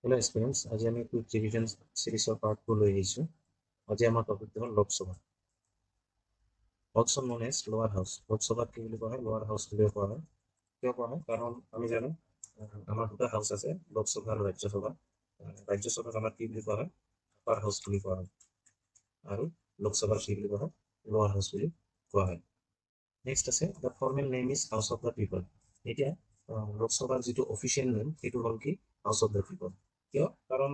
Hello students, আজি আমি quick revision সিৰিজৰ part 2 লৈ আহিছো। আজি আমাৰ টপিকটো হ'ল লোকসভা। Also known as লোৱাৰ হাউচ। লোকসভাক কি বুলি কোৱা হয়? লোৱাৰ হাউচ বুলি কোৱা হয়। কিয় কোৱা হয়? কাৰণ আমি জানো আমাৰ দুটা হাউচ আছে, লোকসভা আৰু ৰাজ্যসভা। ৰাজ্যসভাক আমাৰ কি বুলি কোৱা হয়? আপাৰ হাউচ বুলি কোৱা হয়। আৰু লোকসভাৰ কি বুলি কোৱা হয়? লোৱাৰ হাউচ বুলি কোৱা হয়। নেক্সট আছে the formal name is house of the people. এতিয়া লোকসভাৰ যিটো অফিচিয়েল নেম সেইটো হ'ল কি? House of the people. কিয়? কাৰণ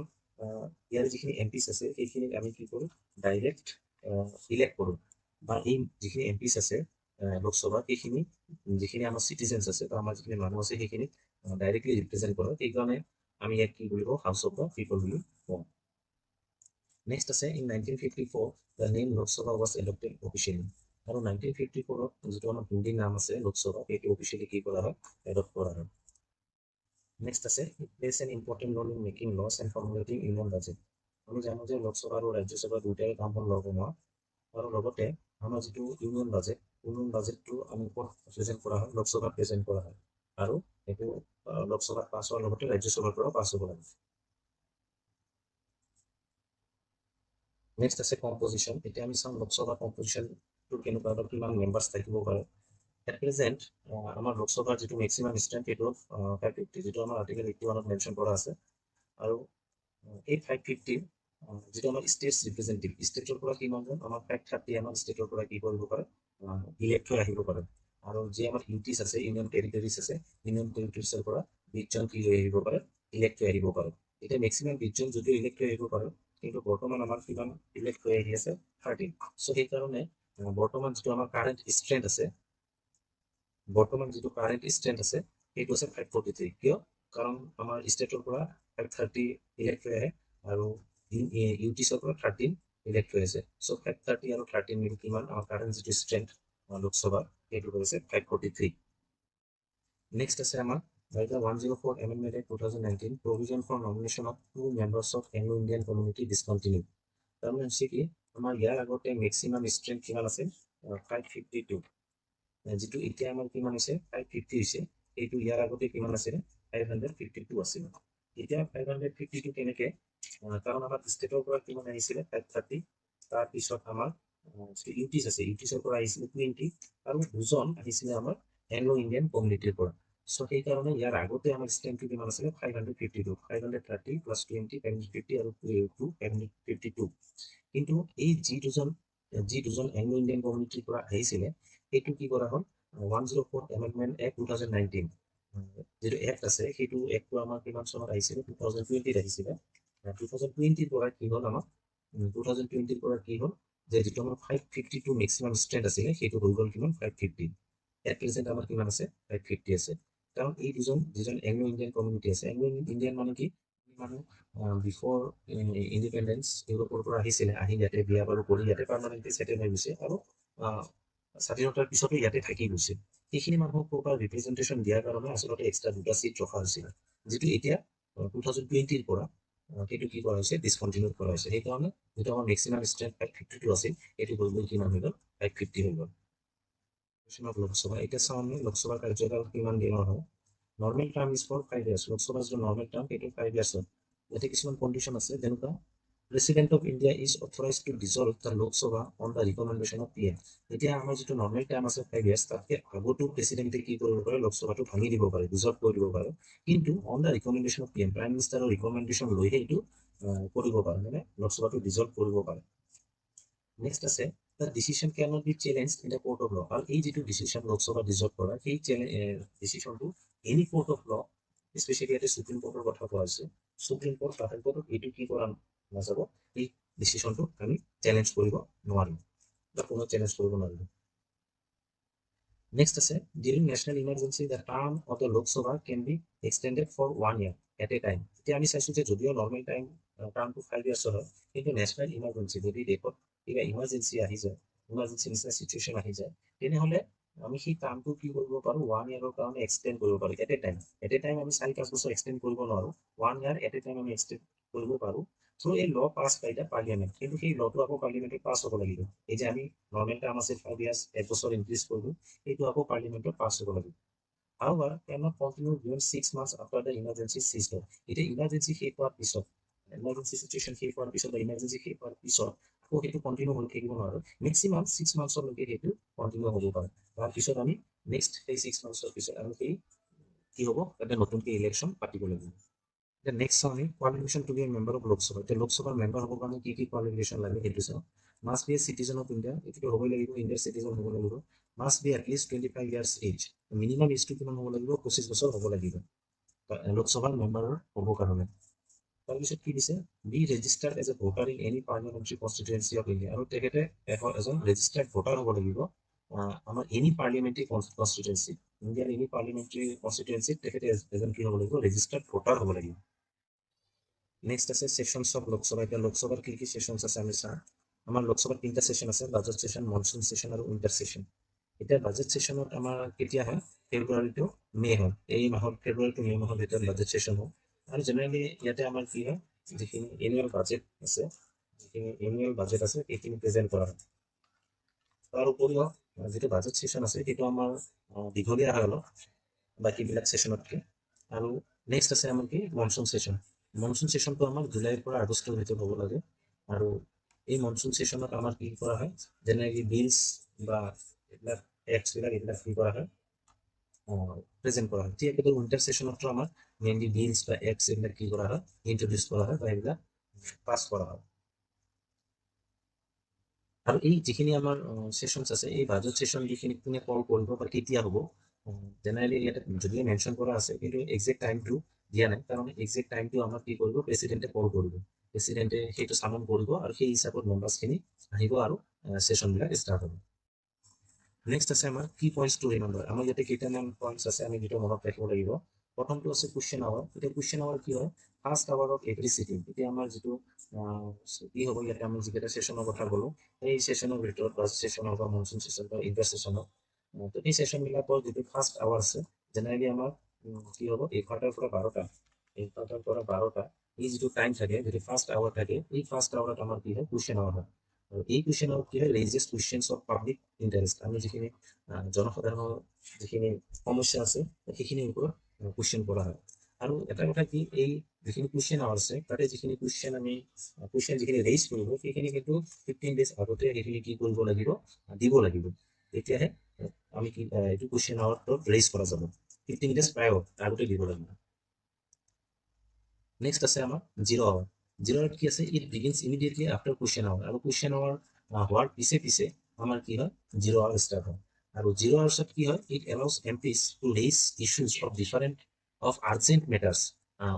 ইয়াৰ যিখিনি এমপিছ আছে সেইখিনিক আমি কি কৰোঁ? ডাইৰেক্ট ইলেক্ট কৰোঁ। বা এই যিখিনি এমপিছ আছে লোকসভা সেইখিনি যিখিনি আমাৰ চিটিজেন্স আছে বা আমাৰ যিখিনি মানুহ আছে সেইখিনিক ডাইৰেক্টলি ৰিপ্ৰেজেণ্ট কৰে। সেইকাৰণে আমি ইয়াক কি বুলি কওঁ? হাউচ অফ দ্য পিপল বুলি কওঁ। নেক্সট আছে in 1954 the name Lok Sabha was adopted officially. আৰু 1954 যিটো আমাৰ হিন্দী নাম আছে লোকসভা সেইটো অফিচিয়েলি কি কৰা হয়? এডপ্ট কৰা হয়। নেক্সট আছে it plays an important role in making laws and formulating union budget. আমি জানো যে লোকসভা আৰু ৰাজ্যসভা দুয়োটাই কাম হ'ল লগ বনোৱা, আৰু লগতে আমাৰ যিটো ইউনিয়ন বাজেটটো আমি ক'ত প্ৰেজেণ্ট কৰা হয়? লোকসভাত প্ৰেজেণ্ট কৰা হয়। আৰু সেইটো লোকসভাত পাছ হোৱাৰ লগতে ৰাজ্যসভাৰ পৰাও পাছ হ'ব লাগে। নেক্সট আছে কম্পজিশ্যন। এতিয়া আমি চাম লোকসভা কম্পজিশ্যনটো কেনেকুৱা বা কিমান মেম্বাৰ্ছ থাকিব পাৰে। এট প্ৰেজেণ্ট আমাৰ লোকসভাৰ যিটো মেক্সিমাম ষ্ট্ৰেংথ সেইটো 550, যিটো আমাৰ আৰ্টিকেল 81ত মেনশ্যন কৰা আছে। আৰু এই 550 যিটো আমাৰ ষ্টেটছ ৰিপ্ৰেজেণ্টেটিভ, ষ্টেটৰ পৰা কিমানজন? আমাৰ 530 আমাৰ ষ্টেটৰ পৰা কি কৰিব পাৰে? ইলেক্ট হৈ আহিব পাৰে। আৰু যি আমাৰ ইউটিছ আছে, ইউনিয়ন টেৰিটৰিজ আছে, ইউনিয়ন টেৰিটৰিজৰ পৰা 20জন কি হৈ আহিব পাৰে? ইলেক্ট হৈ আহিব পাৰে। এতিয়া মেক্সিমাম 20জন যদিও ইলেক্ট হৈ আহিব পাৰে, কিন্তু বৰ্তমান আমাৰ কিমান ইলেক্ট হৈ আহি আছে? 13। চ' সেইকাৰণে বৰ্তমান যিটো আমাৰ কাৰেণ্ট ষ্ট্ৰেংথ আছে সেইটো আছে 543। কিয়? কাৰণ আমাৰ ষ্টেটৰ পৰা 530 ইলেক্ট হৈ আহে আৰু ইউটিছৰ পৰা 13 ইলেক্ট হৈ আছে। চ' 530 আৰু 13 মিলি কিমান? আমাৰ কাৰেণ্ট যিটো ষ্ট্ৰেংথ লোকসভা সেইটো হৈছে 543। নেক্সট আছে আমাৰ by the 104 Amendment Act 2019 provision for nomination of 2 members of Anglo-Indian community discontinued. তাৰমানে হৈছে কি? আমাৰ ইয়াৰ আগতে মেক্সিমাম ষ্ট্ৰেংথ কিমান আছিল? 552। যিটো এতিয়া আমাৰ কিমান হৈছে? 550 হৈছে। এইটো ইয়াৰ আগতে কিমান আছিলে? 552 আছিল। এতিয়া 552 কেনেকে? কাৰণ আমাৰ ষ্টেটৰ পৰা কিমান আহিছিলে? 530। তাৰপিছত আমাৰ যিটো ইউটিছ আছে, ইউটিছৰ পৰা আহিছিলে 20, আৰু 2জন আহিছিলে আমাৰ এংলো ইণ্ডিয়ান কমিউনিটিৰ পৰা। চ' সেইকাৰণে ইয়াৰ আগতে আমাৰ ষ্ট্ৰেংথটো কিমান আছিলে? 552, 530 প্লাছ 20, 550 আৰু 2 552। কিন্তু এই যি দুজন এংলো ইণ্ডিয়ান কমিউনিটিৰ পৰা আহিছিলে সেইটো কি কৰা হ'ল? 104 Amendment Act 2019 যিটো এক্ট আছে সেইটো এক্টটো আমাৰ কিমান চনত আহিছিলে? 2020ত আহিছিলে। 2020ৰ পৰা কি হ'ল? আমাৰ 2020ৰ পৰা কি হ'ল যে যিটো আমাৰ 552 মেক্সিমাম ষ্ট্ৰেংথ আছিলে সেইটো হৈ গ'ল কিমান? 550। এট প্ৰেজেণ্ট আমাৰ কিমান আছে? 550 আছে। কাৰণ এই যিজন এংলো ইণ্ডিয়ান কমিউনিটি আছে, এংলো ইণ্ডিয়ান মানে কি? মানুহ বিফৰ ইণ্ডিপেণ্ডেঞ্চ ইউৰোপৰ পৰা আহিছিলে, আহি ইয়াতে বিয়া বাৰু কৰি ইয়াতে পাৰ্মানেণ্টলি ছেটেল হৈ গৈছে, আৰু স্বাধীনতাৰ পিছতো ইয়াতে থাকি গৈছে। সেইখিনি মানুহক প্ৰপাৰ ৰিপ্ৰেজেণ্টেশ্যন দিয়াৰ কাৰণে আচলতে এক্সট্ৰা 2টা চিট ৰখা হৈছিল, যিটো এতিয়া 2020ৰ পৰা সেইটো কি কৰা হৈছে? ডিছকণ্টিনিউ কৰা হৈছে। সেইকাৰণে যিটো আমাৰ মেক্সিমাম ষ্ট্ৰেংথ 552 আছিল সেইটো হৈ গ'ল কিমান হৈ গ'ল? 550 হৈ গ'ল। লোকসভা এতিয়া চাওঁ আমি লোকসভাৰ কাৰ্যকাল কিমান দিনৰ হয়। Normal term is for 5 years। লোকসভাৰ যিটো নৰ্মেল টাৰ্ম সেইটো 5 years হয়। ইয়াতে কিছুমান কণ্ডিশ্যন আছে, যেনেকুৱা president of India is authorize to dissolve the Lok Sabha on the recommendation of PM। এতিয়া আমাৰ যিটো নৰ্মেল টাইম আছে 5 years, তাতকে আগতো প্ৰেচিডেণ্টে কি কৰিব পাৰে? লোকসভাটো ভাঙি দিব পাৰে, ডিজলভ কৰি দিব পাৰে। কিন্তু on the recommendation of PM, prime মিনিষ্টাৰৰ ৰিকমেণ্ডেশ্যন লৈহে এইটো কৰিব পাৰে, মানে লোকসভাটো ডিজলভ কৰিব পাৰে। নেক্সট আছে the decision can not be challenge in the court of law. আৰু এই যিটো ডিচিশ্যন লোকসভা ডিজলভ কৰা, সেই ডিচিশ্যনটো any court of law, specially ইয়াতে সুপ্ৰিম কোৰ্টৰ কথা কোৱা হৈছে, সুপ্ৰিম কোৰ্ট বা হাই কোৰ্টত এইটো কি কৰা নাযাব? এই ডিচিশ্যনটো আমি চেলেঞ্জ কৰিব নোৱাৰিম বা কোনো চেলেঞ্জ কৰিব নোৱাৰিব। নেক্সট আছে during national emergency the term of the Lok Sabha can be extended for 1 year at a time. এতিয়া আমি চাইছোঁ যে যদিও নৰ্মেল টাইম টাৰ্মটো 5 years হয়, কিন্তু নেশ্যনেল ইমাৰ্জেঞ্চি যদি দেশত কিবা ইমাৰ্জেঞ্চি আহি যায়, ইমাৰ্জেঞ্চি নিচিনা চিটুৱেশ্যন আহি যায়, তেনেহ'লে আমি সেই টাৰ্মটো কি কৰিব পাৰোঁ? 1 year কাৰণে এক্সটেণ্ড কৰিব পাৰোঁ at a time. At a time আমি 4-5 বছৰ এক্সটেণ্ড কৰিব নোৱাৰোঁ। 1 year এট এ টাইম আমি এক্সটেণ্ড কৰিব পাৰোঁ থ্ৰু এ ল পাছ বাই দ্য পাৰ্লিয়ামেণ্ট। কিন্তু সেই লটো আকৌ পাৰ্লিয়ামেণ্টত পাছ হ'ব লাগিব। এই যে আমি নৰ্মেল টাৰ্ম আছে 5 years, 1 বছৰ ইনক্ৰিজ কৰিলোঁ, এইটো আকৌ পাৰ্লিয়ামেণ্টত পাছ হ'ব লাগিব। however cannot continue beyond 6 months after the emergency ceased. এটা ইমার্জেন্সি শেষ হোৱাৰ পিছত emergency situation শেষ হোৱাৰ পিছত বা emergency শেষ হোৱাৰ পিছত আকৌ সেইটো কণ্টিনিউ হৈ থাকিব নোৱাৰো মেক্সিমাম 6 মান্থছলৈকে সেইটো কণ্টিনিউ হ'ব পাৰে তাৰপিছত আমি নেক্সট সেই 6 মান্থছৰ পিছত আমি সেই কি হ'ব তাতে নতুনকৈ ইলেকশ্যন পাতিব লাগিব The next one is qualification to be a member of Lok Sabha. The Lok Sabha member of the key qualification like it must be a citizen of India. If you are India citizen, must be at least 25 years age. The minimum is to be process Lok Sabha member of Bokarone. Be registered as a voter in any parliamentary constituency of India. And take it as a registered voter of any parliamentary constituency. India any parliamentary constituency take it as a registered voter of next আছে sessions of Lok Sabha এটা লোকসভাৰ কি কি sessions আছে আমি চাওঁ আমাৰ লোকসভাৰ তিনিটা সেশন আছে বাজেট সেশন মনসুন সেশন আৰু উইন্টাৰ সেশন এতিয়া বাজেট সেশনত আমাৰ কেতিয়া হয় ফেব্ৰুৱাৰী টু মে হয় এই মাহত ফেব্ৰুৱাৰী টু মে মাহৰ ভিতৰত বাজেট সেশন হয় আৰু জেনেৰেলি ইয়াতে আমাৰ কি হয় যিখিনি এনুৱেল বাজেট আছে সেইখিনি প্ৰেজেণ্ট কৰা হয় তাৰ উপৰিও যিটো বাজেট সেশন আছে সেইটো আমাৰ দীঘলীয়া হয় অলপ বাকীবিলাক সেশনতকৈ আৰু নেক্সট আছে আমাৰ কি মনসুন সেশন মনসুন সেশনটো আমাৰ জুলাইৰ পৰা আগষ্টৰ ভিতৰত হ'ব লাগে আৰু এই মনসুন সেশনত আমাৰ কি কৰা হয় জেনেৰেলি বিলছ বা এইবিলাক টেক্সবিলাক এইবিলাক কি কৰা হয় প্ৰেজেণ্ট কৰা হয় ঠিক একেদৰে উইণ্টাৰ সেশনতো আমাৰ মেইনলি বিলছ বা এক্স এইবিলাক কি কৰা হয় ইন্ট্ৰডিউচ কৰা হয় বা এইবিলাক পাছ কৰা হয় আৰু এই যিখিনি আমাৰ সেশনছ আছে এই বাজেট সেশন যিখিনি কোনে কল কৰিব বা কেতিয়া হ'ব জেনেৰেলি ইয়াতে যদিও মেনশ্যন কৰা আছে কিন্তু এক্সেক্ট টাইমটো দিয়া নাই কাৰণ এক্সেক্ট টাইমটো আমাৰ কি কৰিব প্ৰেচিডেণ্টে কল কৰিব প্ৰেচিডেণ্টে সেইটো চামন কৰিব আৰু সেই হিচাপত মেম্বাৰ্ছখিনি আহিব আৰু সেশনবিলাক ষ্টাৰ্ট হ'ব নেক্সট আছে আমাৰ কি পইণ্টছ টু ৰিমেম্বাৰ আমাৰ ইয়াতে কেইটামান পইণ্টছ আছে আমি যিটো মনত ৰাখিব লাগিব প্ৰথমটো আছে কুৱেশ্যন আৱাৰ এতিয়া কুৱেশ্যন আৱাৰ কি হয় first hour of every sitting এতিয়া আমাৰ যিটো কি হ'ব ইয়াতে আমি যিকেইটা সেশনৰ কথা ক'লো এই সেশনৰ ভিতৰত বাজেট সেশন হওক বা মনসুন সেশন বা উইণ্টাৰ সেশন হওক তো এই সেশনবিলাকৰ যিটো ফাৰ্ষ্ট আৱাৰ আছে জেনেৰেলি আমাৰ কি হ'ব 11টাৰ পৰা 12টা এই যিটো টাইম থাকে যিটো ফাৰ্ষ্ট আৱাৰ থাকে এই ফাৰ্ষ্ট আৱাৰত আমাৰ কি হয় কুৱেশ্যন আৱাৰ হয় আৰু এই কুৱেশ্যন আৱাৰত কি হয় ৰেইজেছ কুৱেশ্যনছ অফ পাব্লিক ইণ্টাৰেষ্ট আমি যিখিনি জনসাধাৰণৰ যিখিনি সমস্যা আছে সেইখিনিৰ ওপৰত কুৱেশ্যন কৰা হয় আৰু এটা কথা কি এই যিখিনি কুৱেশ্যন আৱাৰ আছে তাতে যিখিনি কুৱেশ্যন যিখিনি ৰেইজ কৰিব সেইখিনি কিন্তু 15 days আগতে সেইখিনি কি কৰিব লাগিব দিব লাগিব তেতিয়াহে আমি কি এইটো কুৱেশ্যন আৱাৰটো ৰেইজ কৰা যাব 15 days প্ৰায় আগতে দিব লাগিব নেক্সট আছে আমাৰ জিৰ' আৱাৰ জিৰ' আৱাৰ কি আছে it begins immediately after question hour আৰু কুৱেশ্যন আৱাৰ হোৱাৰ পিছে আমাৰ কি হয় জিৰ' আৱাৰ ষ্টাৰ্ট হয় আৰু জিৰ' আৱাৰ্ছত কি হয় it allows MPs to raise issues of different of urgent matters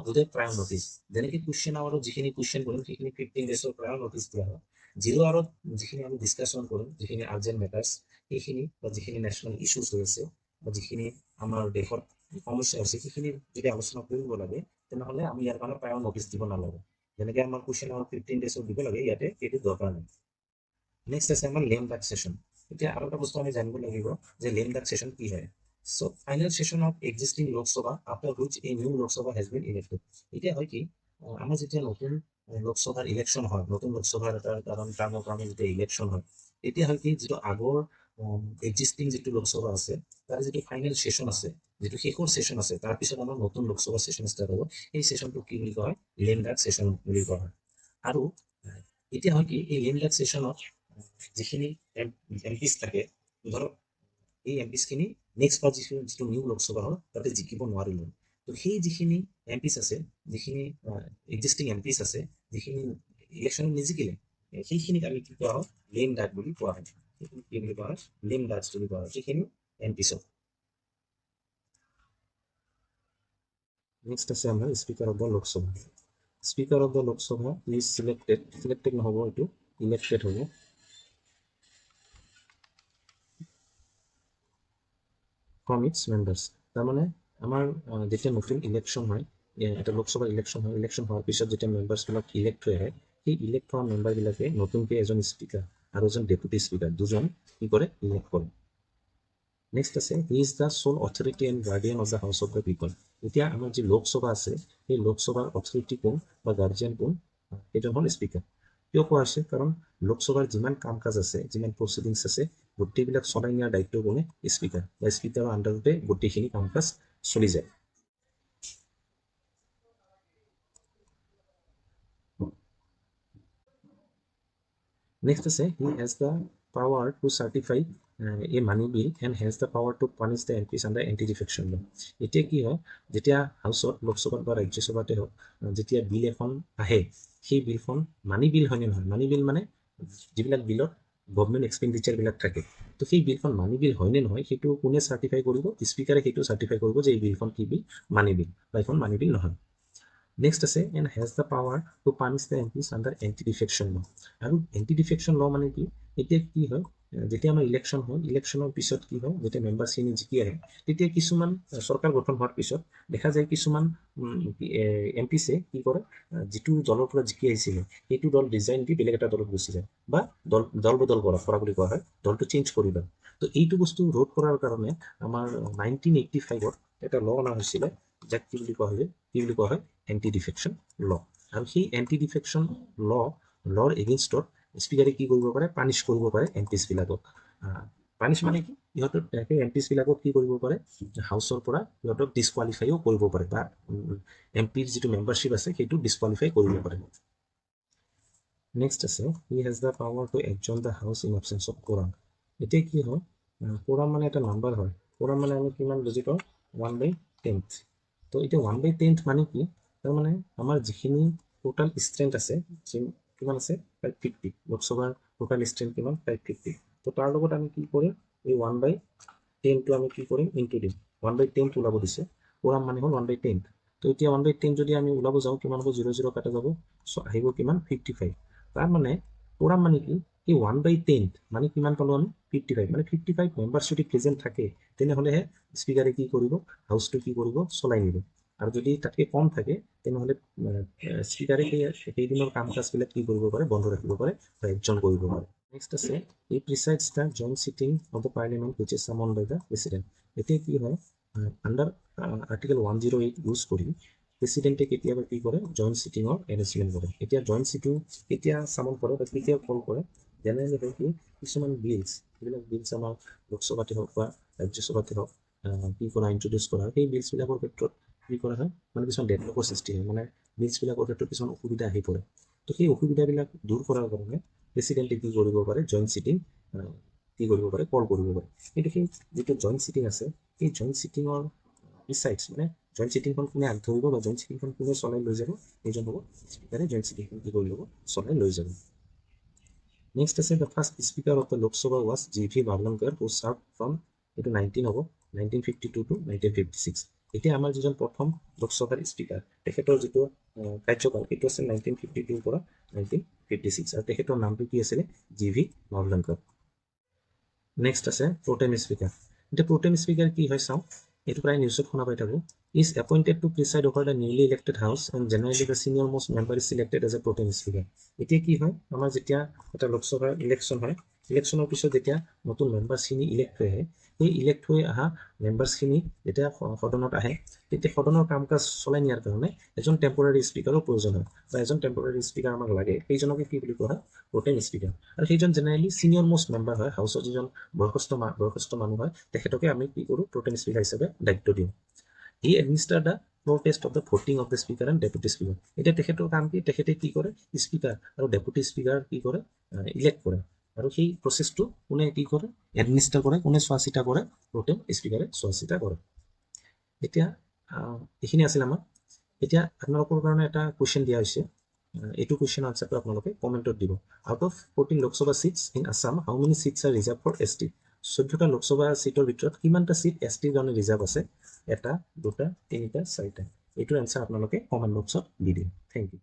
with prior notice যেনেকৈ কুৱেশ্যন আৱাৰত যিখিনি কুৱেশ্যন কৰিম সেইখিনি 15 days প্ৰায়ৰ নটিছ দিয়া হয় জিৰ' আৱাৰত যিখিনি আমি ডিছকাশ্যন কৰিম যিখিনি আৰ্জেণ্ট মেটাৰ্ছ সেইখিনি বা যিখিনি নেশ্যনেল ইছ্যুজ হৈ আছে বা যিখিনি আমাৰ দেশত সমস্যা হৈছে সেইখিনি যদি আলোচনা কৰিব লাগে তেনেহ'লে আমি ইয়াৰ কাৰণে প্ৰায়ৰ নটিছ দিব নালাগে যেনেকৈ আমাৰ কুৱেশ্যন আৱাৰ 15 days দিব লাগে ইয়াতে সেইটো দৰকাৰ নাই নেক্সট আছে আমাৰ লেম ডাক সেশন এতিয়া আৰু এটা বস্তু আমি জানিব লাগিব যে লেম ডাক সেশন কি হয় so final session of existing Lok Sabha after which a new Lok Sabha has been elected এতিয়া হয় কি আমাৰ যেতিয়া নতুন লোকসভাৰ ইলেকশ্যন হয় নতুন লোকসভাৰ এটা টাৰ্মৰ কাৰণে যেতিয়া ইলেকশ্যন হয় তেতিয়া হয় কি যিটো আগৰ এক্সিষ্টিং যিটো লোকসভা আছে তাৰ যিটো ফাইনেল সেশন আছে যিটো শেষৰ সেশন আছে তাৰপিছত আমাৰ নতুন লোকসভা সেশন ষ্টাৰ্ট হ'ব এই সেশনটোক কি বুলি কোৱা হয় লেম ডাক সেশন বুলি কোৱা হয় আৰু এতিয়া হয় কি এই লেম ডাক সেশনত যিখিনি এমপিছ থাকে ধৰক এই এমপিছখিনি নেক্সট বাৰ যিটো নিউ লোকসভা হ'ল তাতে জিকিব নোৱাৰিলে তো সেই যিখিনি এমপিছ আছে যিখিনি এক্সিষ্টিং এমপিছ আছে যিখিনি ইলেকশ্যনত নিজিকিলে সেইখিনিক আমি কি কোৱা হয় লেম ডাক বুলি কোৱা হয় সেইখিনি কি বুলি কোৱা হয় লেম ডাকছ বুলি কোৱা হয় সেইখিনি এমপিছক নেক্সট আছে আমাৰ speaker of the Lok Sabha speaker of the Lok Sabha is selected নহ'ব এইটো ইলেক্টেড হ'ব ফ্ৰম ইটছ মেম্বাৰ্ছ তাৰমানে আমাৰ যেতিয়া নতুন ইলেকশ্যন হয় এটা লোকসভাৰ ইলেকশ্যন হয় ইলেকশ্যন হোৱাৰ পিছত যেতিয়া মেম্বাৰ্ছবিলাক ইলেক্ট হৈ আহে সেই ইলেক্ট হোৱা মেম্বাৰবিলাকে নতুনকৈ এজন স্পিকাৰ আৰু এজন ডেপুটি স্পিকাৰ দুজন কি কৰে ইলেক্ট কৰে নেক্সট আছে he is the sole authority and guardian of the house of the people এতিয়া আমাৰ যি লোকসভা আছে সেই লোকসভাৰ অথৰিটি কোন বা গাৰ্জিয়ান কোন সেইজন হ'ল স্পিকাৰ কিয় কোৱা হৈছে কাৰণ লোকসভাৰ যিমান কাম কাজ আছে যিমান প্ৰচিডিংছ আছে গোটেইবিলাক চলাই নিয়াৰ দায়িত্ব কোনে স্পীকাৰ বা স্পীকাৰৰ আণ্ডাৰতে গোটেইখিনি কাম কাজ চলি যায় Next is he has the power to certify a money bill and has the power to punish the MPs under anti-defection law. এতিয়া কি হয় যেতিয়া হাউচত লোকসভাত বা ৰাজ্যসভাতে হওক যেতিয়া বিল এখন আহে সেই বিলখন মানি বিল হয়নে নহয় মানি বিল মানে যিবিলাক বিলত গভৰ্ণমেণ্ট এক্সপেণ্ডিচাৰবিলাক থাকে তো সেই বিলখন মানি বিল হয়নে নহয় সেইটো কোনে চাৰ্টিফাই কৰিব স্পীকাৰে সেইটো চাৰ্টিফাই কৰিব যে এই বিলখন কি বিল মানি বিল বা এখন মানি বিল নহয় Next আছে and has the power to punish the MPs under anti-defection law. আৰু anti-defection law মানে কি এতিয়া কি হয় যেতিয়া আমাৰ ইলেকশ্যন হয় ইলেকশ্যনৰ পিছত কি হয় যেতিয়া মেম্বাৰখিনি জিকি আহে তেতিয়া কিছুমান চৰকাৰ গঠন হোৱাৰ পিছত দেখা যায় কিছুমান এমপিছে কি কৰে যিটো দলৰ পৰা জিকি আহিছিলে সেইটো দল ৰিজাইন দি বেলেগ এটা দলত গুচি যায় বা দল বদল কৰা বুলি কোৱা হয় দলটো চেঞ্জ কৰি লয় তো এইটো বস্তু ৰোধ কৰাৰ কাৰণে আমাৰ 1985ত এটা ল অনা হৈছিলে যাক কি বুলি কোৱা হয় এণ্টি ডিফেকশ্যন ল আৰু সেই এণ্টি ডিফেকশ্যন লৰ এগেইনষ্টত স্পীকাৰে কি কৰিব পাৰে পানিছ কৰিব পাৰে এমপিছবিলাকক পানিছ মানে কি ইহঁতৰ সেই এমপিছবিলাকক কি কৰিব পাৰে হাউচৰ পৰা ইহঁতক ডিছকুৱালিফাইও কৰিব পাৰে বা এমপিৰ যিটো মেম্বাৰশ্বিপ আছে সেইটো ডিছকুৱালিফাই কৰিব পাৰে নেক্সট আছে he has the power to adjourn the house in absence of quorum এতিয়া কি হয় কোৰাম মানে এটা নাম্বাৰ হয় কোৰাম মানে আমি কিমান বুজি পাওঁ 1/10 তো এতিয়া 1/10 মানে কি তাৰমানে আমাৰ যিখিনি টোটাল ষ্ট্ৰেংথ আছে কিমান আছে 550 লোকসভাৰ টোটাল ষ্ট্ৰেংথ কিমান 550 তো তাৰ লগত আমি কি কৰিম এই 1/10টো আমি কি কৰিম ইনটু দিম 1/10 ওলাব দিছে কোৰাম মানে হ'ল 1/10 তো এতিয়া 1/10 যদি আমি ওলাব যাওঁ কিমান হ'ব 0 কাটা যাব আহিব কিমান 55 তাৰ মানে কোৰাম মানে কি এই 1/10 মানে কিমান পালো আমি 55 মানে 55 মেম্বাৰ যদি প্ৰেজেণ্ট থাকে তেনেহ'লেহে স্পীকাৰে কি কৰিব হাউচটো কি কৰিব চলাই নিব আৰু যদি তাতকৈ কম থাকে তেনেহ'লে স্পীকাৰে সেইদিনৰ কাম কাজবিলাক কি কৰিব পাৰে বন্ধ ৰাখিব পাৰে বা এডজন কৰিব পাৰে নেক্সট আছে এই presides the joint sitting of the parliament which is summon by the president এতিয়া কি হয় আণ্ডাৰ আৰ্টিকেল 108 ইউজ কৰি প্ৰেচিডেণ্টে কেতিয়াবা কি কৰে জইণ্ট চিটিঙৰ এৰেঞ্জমেণ্ট কৰে এতিয়া জইণ্ট চিটিং কেতিয়া চামন কৰে বা কেতিয়া কল কৰে জেনেৰেলি হয় কি কিছুমান বিলছ যিবিলাক বিলছ আমাৰ লোকসভাতে হওক বা ৰাজ্যসভাতে হওক কি কৰা ইণ্ট্ৰডিউচ কৰা সেই বিলছবিলাকৰ ক্ষেত্ৰত কি কৰা হয় মানে কিছুমান ডেভেলপৰ সৃষ্টি হয় মানে বিলছবিলাকৰ ক্ষেত্ৰত কিছুমান অসুবিধা আহি পৰে তো সেই অসুবিধাবিলাক দূৰ কৰাৰ কাৰণে প্ৰেচিডেণ্টে কি কৰিব পাৰে জইণ্ট চিটিং কি কৰিব পাৰে কল কৰিব পাৰে কিন্তু সেই যিটো জইণ্ট চিটিং আছে সেই জইণ্ট চিটিঙৰ প্ৰিচাইডছ মানে জইণ্ট চিটিংখন কোনে আগ ধৰিব বা জইণ্ট চিটিংখন কোনে চলাই লৈ যাব সেইজন হ'ব স্পীকাৰে জইণ্ট চিটিংখন কি কৰি ল'ব চলাই লৈ যাব নেক্সট আছে the first speaker of the Lok Sabha was জি.ভি. মাভলংকাৰ who serve from এইটো 19 হ'ব 1952 to 1956 এতিয়া আমাৰ যিজন প্ৰথম লোকসভাৰ স্পীকাৰ তেখেতৰ যিটো কাৰ্যকাল সেইটো আছিল 1952 পৰা 1956 আৰু তেখেতৰ নামটো কি আছিলে জি.ভি. মাভলংকাৰ নেক্সট আছে প্ৰটেম স্পীকাৰ এতিয়া প্ৰটেম স্পীকাৰ কি হয় চাওঁ এইটো প্ৰায় নিউজত শুনা পাই থাকোঁ is appointed to preside over the newly elected house and generally the senior most member is selected as a pro tem speaker এতিয়া কি হয় আমাৰ যেতিয়া এটা লোকসভাৰ ইলেকশ্যন হয় ইলেকশ্যনৰ পিছত যেতিয়া নতুন মেম্বাৰছখিনি ইলেক্ট হৈ আহে সেই ইলেক্ট হৈ অহা মেম্বাৰছখিনি যেতিয়া সদনত আহে তেতিয়া সদনৰ কাম কাজ চলাই নিয়াৰ কাৰণে এজন টেম্পৰাৰী স্পীকাৰৰ প্ৰয়োজন হয় বা এজন টেম্পৰাৰী স্পীকাৰ আমাক লাগে সেইজনকে কি বুলি কোৱা হয় pro tem স্পীকাৰ আৰু সেইজন জেনেৰেলি ছিনিয়ৰ মোষ্ট মেম্বাৰ হয় হাউচৰ যিজন বয়সস্থ মানুহ হয় তেখেতকে আমি কি কৰোঁ pro tem স্পীকাৰ হিচাপে দায়িত্ব দিওঁ he administer the protest of the voting of the speaker and deputy speaker এতিয়া তেখেতৰ কাম কি তেখেতে কি কৰে স্পীকাৰ আৰু ডেপুটি স্পীকাৰ কি কৰে ইলেক্ট কৰে আৰু সেই প্ৰচেছটো কোনে কি কৰে এডমিনিষ্টাৰ কৰে কোনে চোৱা চিতা কৰে প্ৰটেম স্পীকাৰে চোৱা চিতা কৰে এতিয়া এইখিনি আছিল আমাৰ এতিয়া আপোনালোকৰ কাৰণে এটা কুৱেশ্যন দিয়া হৈছে এইটো কুৱেশ্যন আনচাৰটো আপোনালোকে কমেণ্টত দিব out of 14 Lok Sabha চিটছ in Assam how many চিটছ R reserve for S T 14টা Lok Sabha চিটৰ ভিতৰত কিমানটা চিট এছ টিৰ কাৰণে ৰিজাৰ্ভ আছে এটা দুটা তিনিটা চাৰিটা এইটোৰ এনচাৰ আপোনালোকে কমেণ্ট বক্সত দি দিম থেংক ইউ